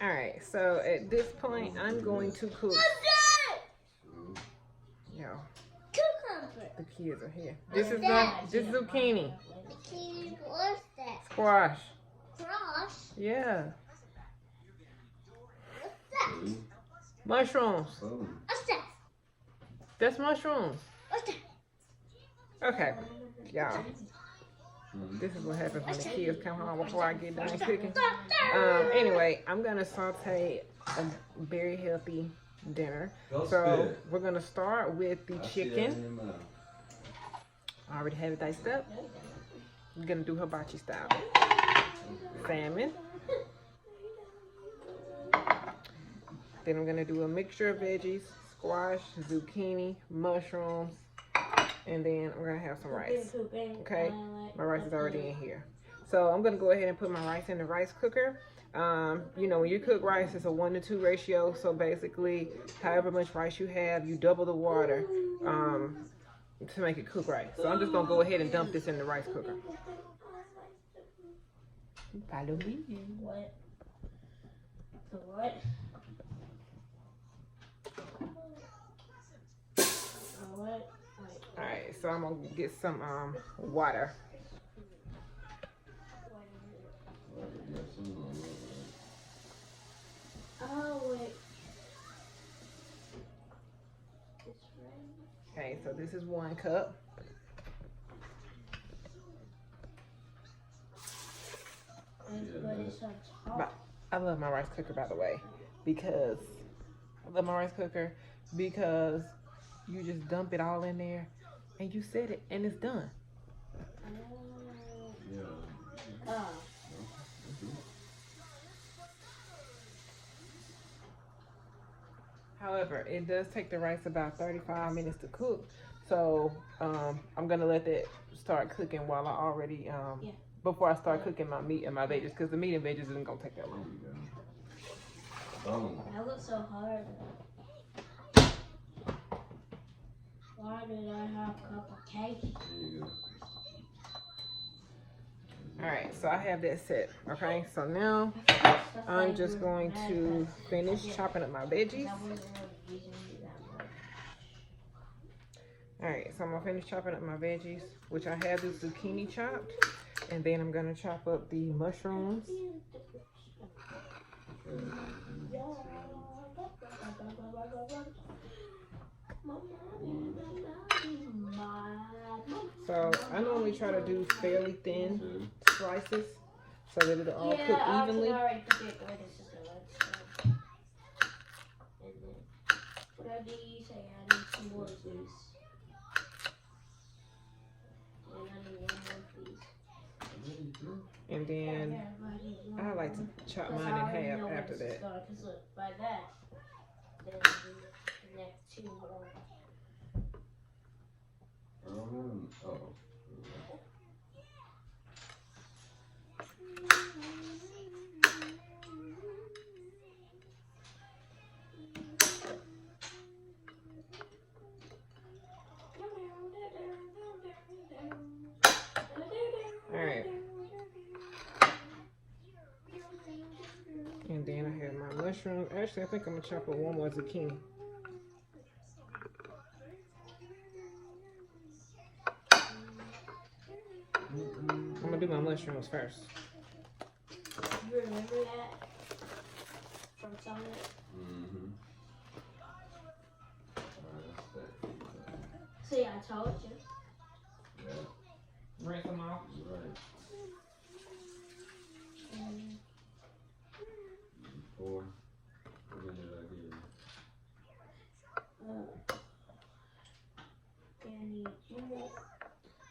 All right, so at this point, I'm going to cook. Yo, the kids are here. This is zucchini. What's that? Squash. Cross? Yeah. What's that? Mushrooms. What's that? That's mushrooms. What's that? Okay, y'all. This is what happens when the kids come home before I get done cooking. Anyway, I'm gonna saute a very healthy dinner. So we're gonna start with the chicken. I already have it diced up. I'm gonna do hibachi style. Salmon. Then I'm gonna do a mixture of veggies, squash, zucchini, mushrooms, and then we're gonna have some rice. Okay, my rice is already in here. So I'm gonna go ahead and put my rice in the rice cooker. You know, when you cook rice, it's a 1 to 2 ratio. So basically, however much rice you have, you double the water to make it cook right. So I'm just gonna go ahead and dump this in the rice cooker. Follow me. What? What? What? All right, so I'm gonna get some water. Oh, wait. Okay, so this is 1 cup. But I love my rice cooker, by the way, because you just dump it all in there and you set it and it's done. However, it does take the rice about 35 minutes to cook. So I'm gonna let that start cooking while I already before I start cooking my meat and my veggies, because the meat and veggies isn't gonna take that long. That looks so hard. Why did I have a cup of cake? Alright, so I have that set. Okay, so now I'm just going to finish chopping up my veggies. Alright, so I'm gonna finish chopping up my veggies, which I have this zucchini chopped, and then I'm gonna chop up the mushrooms. So I normally try to do fairly thin slices so that it'll all cook evenly. What are these? I need some more of these. And I need one more of these. And then I like to chop mine in half after that. Because look, by that, then the next 2 more. Alright. And then I have my mushrooms. Actually, I think I'm gonna chop up 1 more zucchini. I'm gonna do my mushrooms first. You remember that from Sonic? See, I told you. Rinse them off.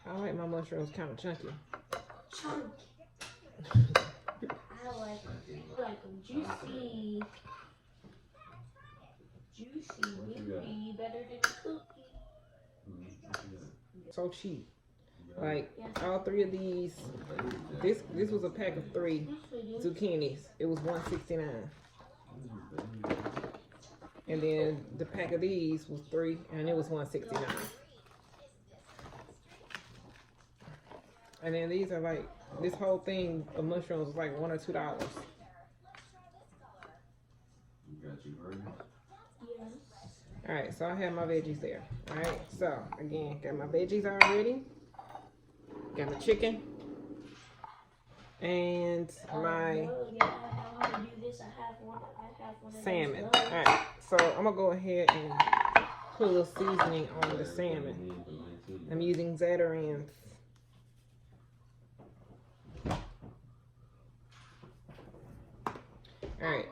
I like my mushrooms kind of chunky. I like them juicy. Juicy, better than cookie. So cheap. Like all 3 of these. This was a pack of 3 zucchinis. It was $1.69. And then the pack of these was 3, and it was $1.69. And then these are like, this whole thing of mushrooms is like $1 or $2. Alright, so I have my veggies there. Alright, so again, got my veggies already. Got my chicken. And my salmon. Alright, so I'm gonna go ahead and put a little seasoning on the salmon. I'm using Zatarain's. Alright.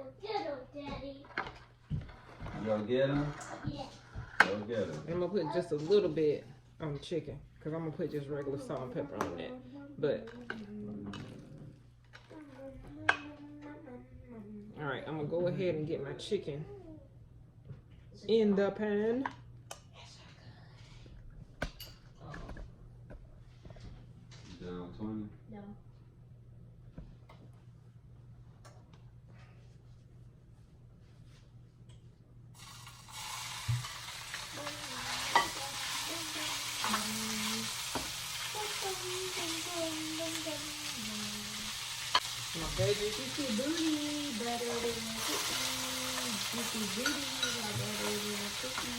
You gonna get him? Yeah. Go get him. I'm gonna put just a little bit on the chicken because I'm gonna put just regular salt and pepper on that. But alright, I'm gonna go ahead and get my chicken in the pan. Down 20. No. My veggies. Juicy booty, better than a cookie. Juicy booty, better than a cookie.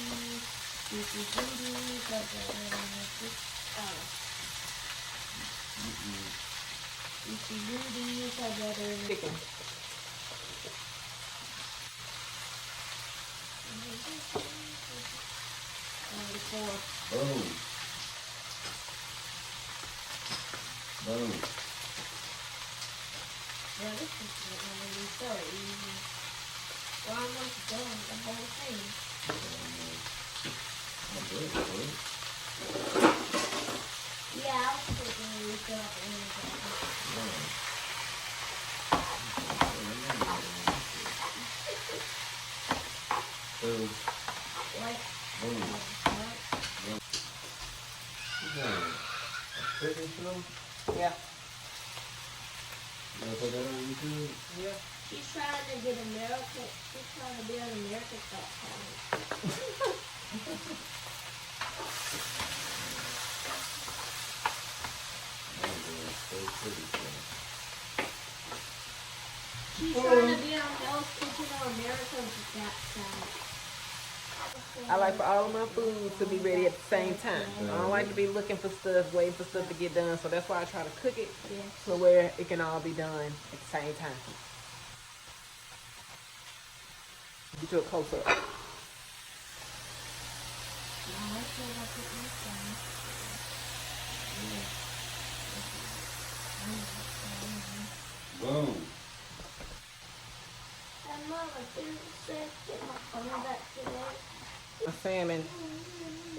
Juicy booty, better than a cookie. Oh. Juicy booty, better than a Chicken. Boom. Boom. Yeah, this is gonna be so easy. We're almost done the whole thing. Yeah, I was thinking we fill up anything. Boom. Like, Boom. what? Chicken show? Yeah. You gonna put that on YouTube? Yeah. She's trying to get America. She's trying to be on America's Got Talent. She's trying to be on Hell's Kitchen or America's Got Talent. I like for all of my food to be ready at the same time. I don't like to be looking for stuff, waiting for stuff to get done. So that's why I try to cook it to where it can all be done at the same time. Get you a close up. Boom. And Mama, didn't say get my phone back today. My salmon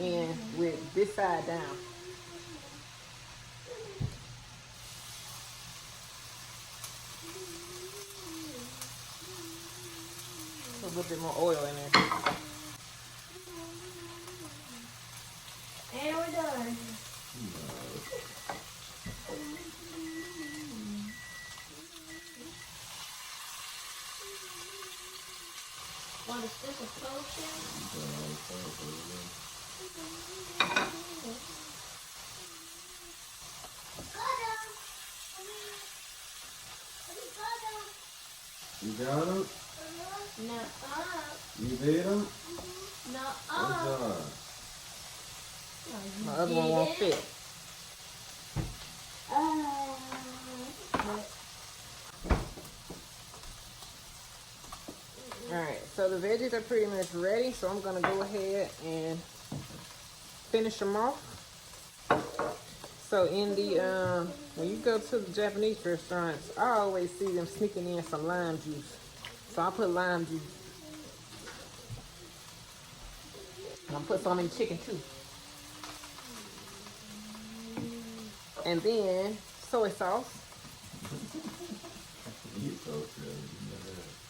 in with this side down. A little bit more oil in there. And we're done. What is this, a potion? You got him? Nuh-uh. You did him? Good Nuh-uh. job. My other one won't fit. Alright, so the veggies are pretty much ready, so I'm gonna go ahead and finish them off. So in the when you go to the Japanese restaurants, I always see them sneaking in some lime juice. So I put lime juice. I'm gonna put some in the chicken too. And then soy sauce. You so silly.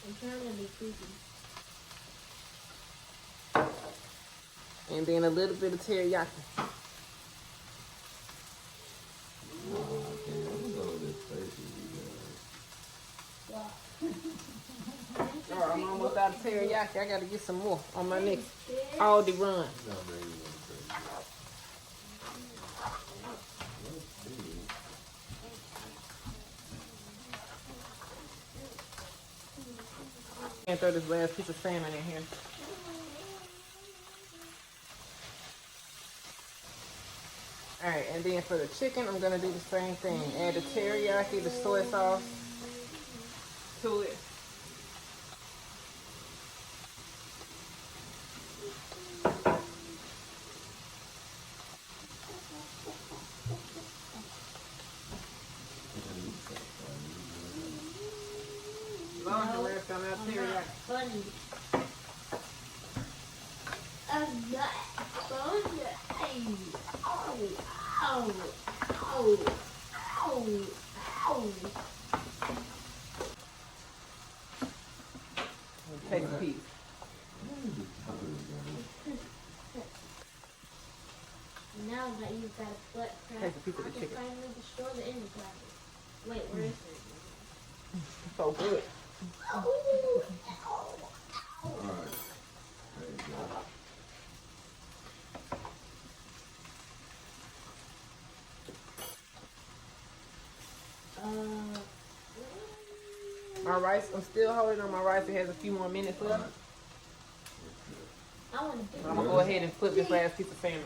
I'm trying to be creepy. And then a little bit of teriyaki. Alright, I'm almost out of teriyaki. I gotta get some more on my next Aldi run. And throw this last piece of salmon in here. Alright, and then for the chicken, I'm going to do the same thing. Add the teriyaki, the soy sauce to it. Long as left on that teriyaki. Funny. I'm not funny. Ow, ow, ow, ow, ow. Take a piece. Now that you've got a butt crack, Take a piece of the I can chicken. finally destroy the end cracker. Wait, where is it? So good. Alright. There you go. My rice, I'm still holding on my rice. It has a few more minutes left. I want to do I'm going to go ahead and flip this last piece of salmon.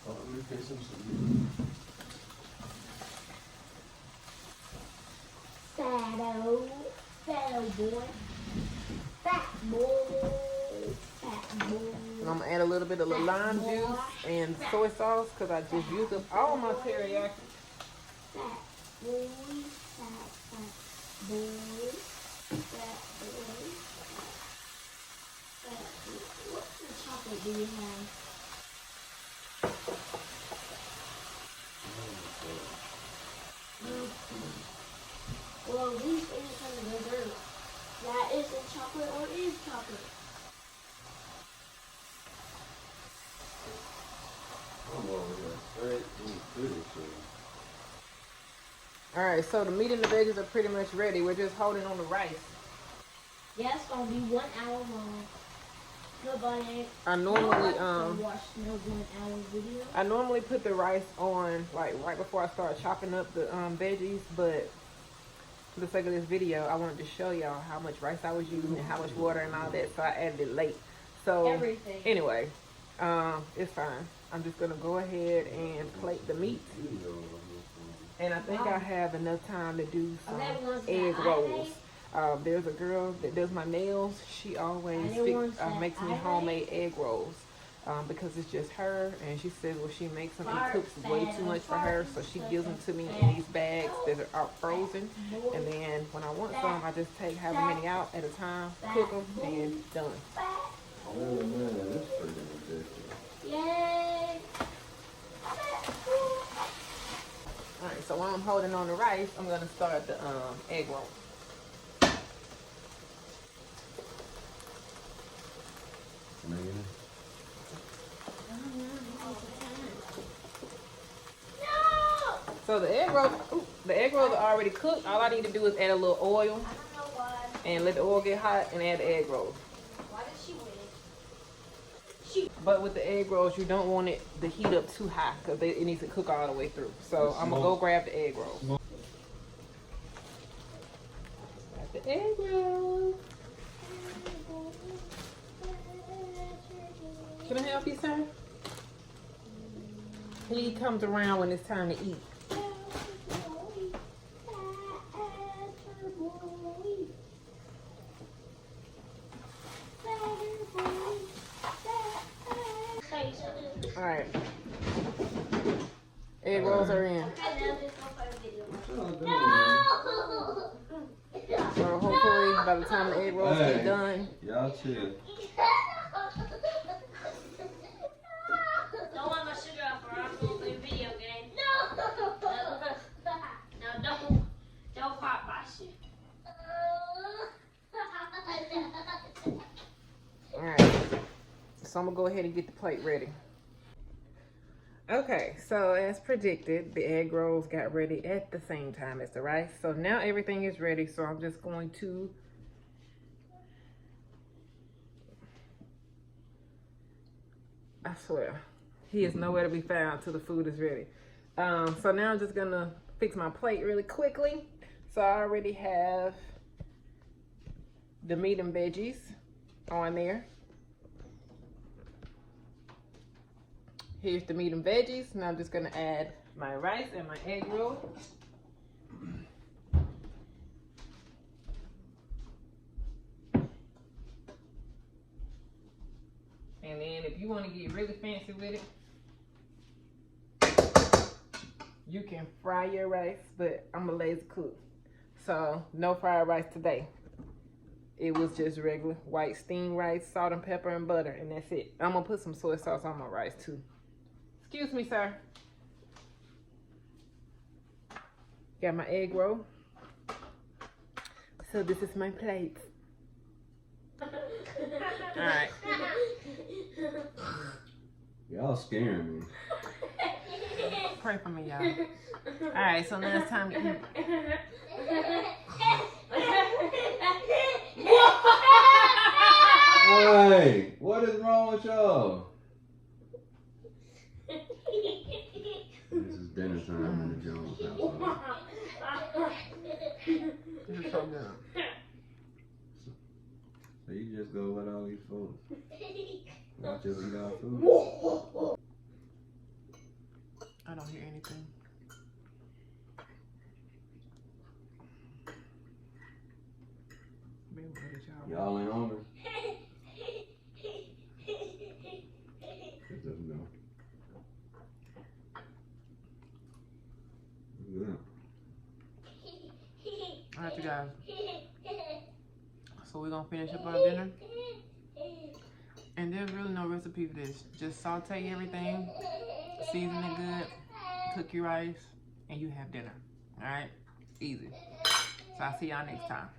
Oh, let me fix some. Fatto boy. Fat boy. Fat boy. And I'm going to add a little bit of lime juice and soy sauce because I just used up all my teriyaki. Fat boy. Fat boy. Fat boy. Fat boy. What kind of chocolate do you have? Well, at least any kind of dessert that isn't chocolate or is chocolate. I'm over here straight in the city, so. Alright, so the meat and the veggies are pretty much ready. We're just holding on the rice. Yeah, it's gonna be 1 hour long. Nobody I normally watch no 1 hour video. I normally put the rice on like right before I start chopping up the veggies, but for the sake of this video, I wanted to show y'all how much rice I was using and how much water and all that, so I added it late. So Everything. anyway, it's fine. I'm just gonna go ahead and plate the meat, and I think I have enough time to do some egg rolls. There's a girl that does my nails. She always makes me homemade egg rolls because it's just her, and she says well she makes them and cooks way too much for her, so she gives them to me in these bags that are frozen, and then when I want some I just take however many out at a time, cook them, and done. Oh man, that's freaking ridiculous. Yay! Alright, so while I'm holding on the rice, I'm gonna start the egg roll. So the egg rolls are already cooked. All I need to do is add a little oil and let the oil get hot and add the egg rolls. Why did she win? But with the egg rolls, you don't want it to heat up too high because it needs to cook all the way through. So I'm gonna go grab the egg rolls. Got the egg rolls. Can I help you, sir? He comes around when it's time to eat. All right. Egg rolls are in. So hopefully by the time the egg rolls get done. Y'all chill. Don't want my sugar off or I'm going to play a video game. No, don't pop my shit. Alright. So I'm gonna go ahead and get the plate ready. Okay, so as predicted, the egg rolls got ready at the same time as the rice. So now everything is ready, so I'm just going to I swear, he is nowhere to be found till the food is ready. So now I'm just gonna fix my plate really quickly. So I already have the meat and veggies on there. Here's the meat and veggies. Now I'm just gonna add my rice and my egg roll. And then if you want to get really fancy with it, you can fry your rice, but I'm a lazy cook. So no fried rice today. It was just regular white steamed rice, salt and pepper and butter, and that's it. I'm gonna put some soy sauce on my rice too. Excuse me, sir. Got my egg roll. So this is my plate. Alright. Y'all scaring me. Pray for me, y'all. Alright, so now it's time to eat. Hey, what is wrong with y'all? This is dinner time in the Jones household. This is so good. So you just go let all these folks watch us eat our food? I don't hear anything. Y'all ain't hungry? It doesn't know. Good. Alright, you guys. So we're gonna finish up our dinner. And there's really no recipe for this. Just saute everything, season it good, cook your rice, and you have dinner. Alright? Easy. So I'll see y'all next time.